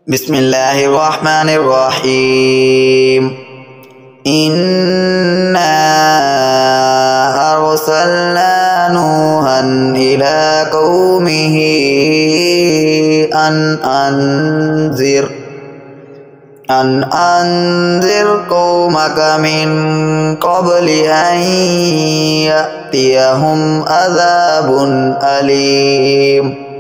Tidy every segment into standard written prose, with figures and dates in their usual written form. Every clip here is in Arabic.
بسم الله الرحمن الرحيم. إنا أرسلنا نوحا إلى قومه أن أنذر قومك من قبل أن يأتيهم عذاب أليم.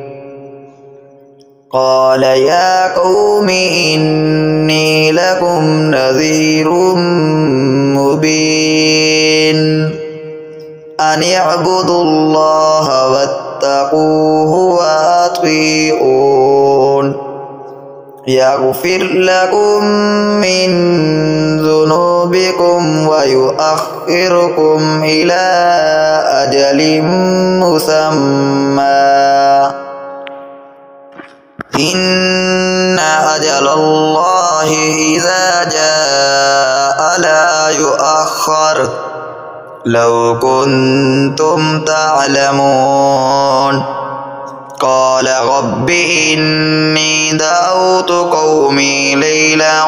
قال يا قوم إني لكم نذير مبين أن اعبدوا الله واتقوه وأطيعون يغفر لكم من ذنوبكم ويؤخركم إلى أجل مسمى إن أجل الله إذا جاء لا يؤخر لو كنتم تعلمون. قال رب إني دعوت قومي ليلا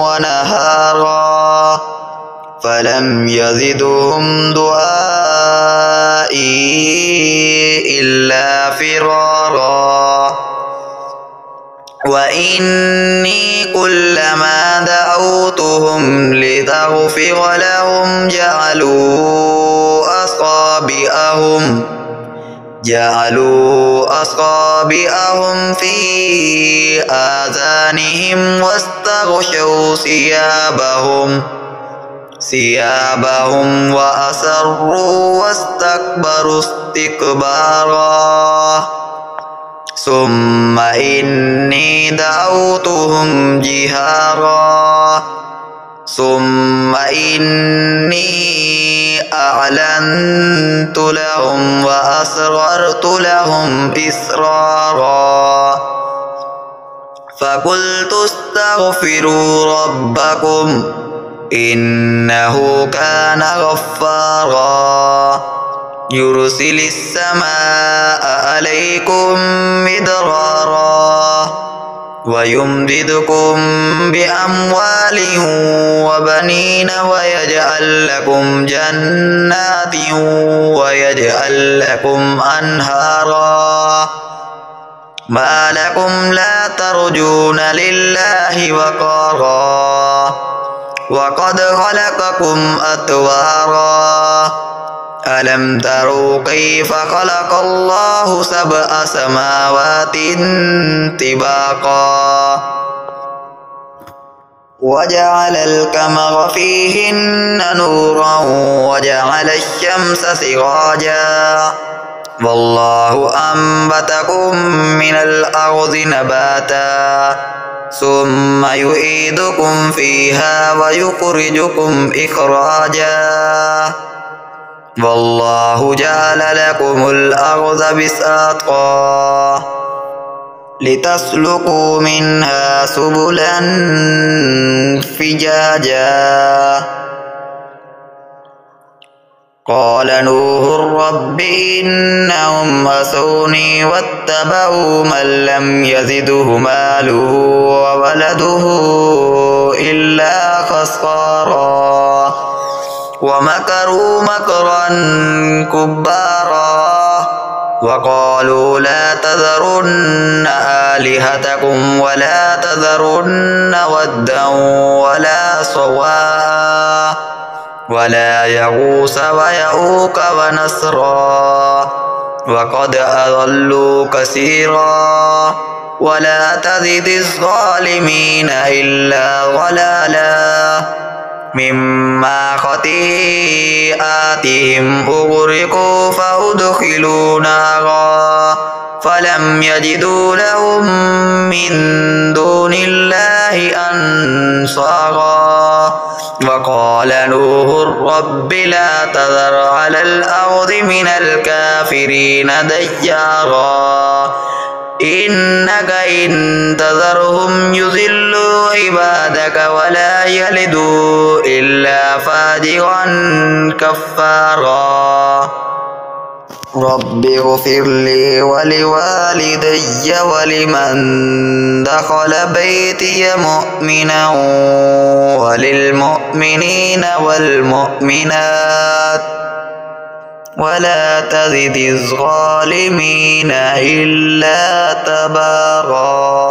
ونهارا فلم يزدهم دعائي إلا فرارا وإني كلما دعوتهم لتغفر لهم جعلوا أصابعهم في آذانهم واستغشوا ثيابهم وأسروا واستكبروا استكبارا ثم إني دعوتهم جهارا ثم إني أعلنت لهم وأسررت لهم إسرارا فقلت استغفروا ربكم إنه كان غفارا يرسل السماء عليكم مدرارا ويمددكم بأموال وبنين ويجعل لكم جنات ويجعل لكم أنهارا ما لكم لا ترجون لله وقارا وقد خلقكم أطوارا ألم تروا كيف خلق الله سبع سماوات طباقا وجعل القمر فيهن نورا وجعل الشمس سراجا والله أنبتكم من الأرض نباتا ثم يعيدكم فيها ويخرجكم إخراجا والله جعل لكم الأرض بساطا لتسلكوا منها سبلا فجاجا قال نوح رب إنهم عصوني واتبعوا من لم يزده ماله وولده إلا خسارا ومكروا مكرا كبارا وقالوا لا تذرن آلهتكم ولا تذرن ودا ولا صواعا ولا يغوث ويعوق ونسرا وقد أضلوا كثيرا ولا تزد الظالمين إلا ضلالا مما خطيئاتهم أغرقوا فأدخلوا نارا فلم يجدوا لهم من دون الله أنصارا وقال نوح رب لا تذر على الأرض من الكافرين ديارا إنك إن تذرهم يضلوا عبادك ولا يلدوا إلا فاجرا كفارا. رب اغفر لي ولوالدي ولمن دخل بيتي مؤمنا وللمؤمنين والمؤمنات ولا تزد الظالمين إلا تبارا.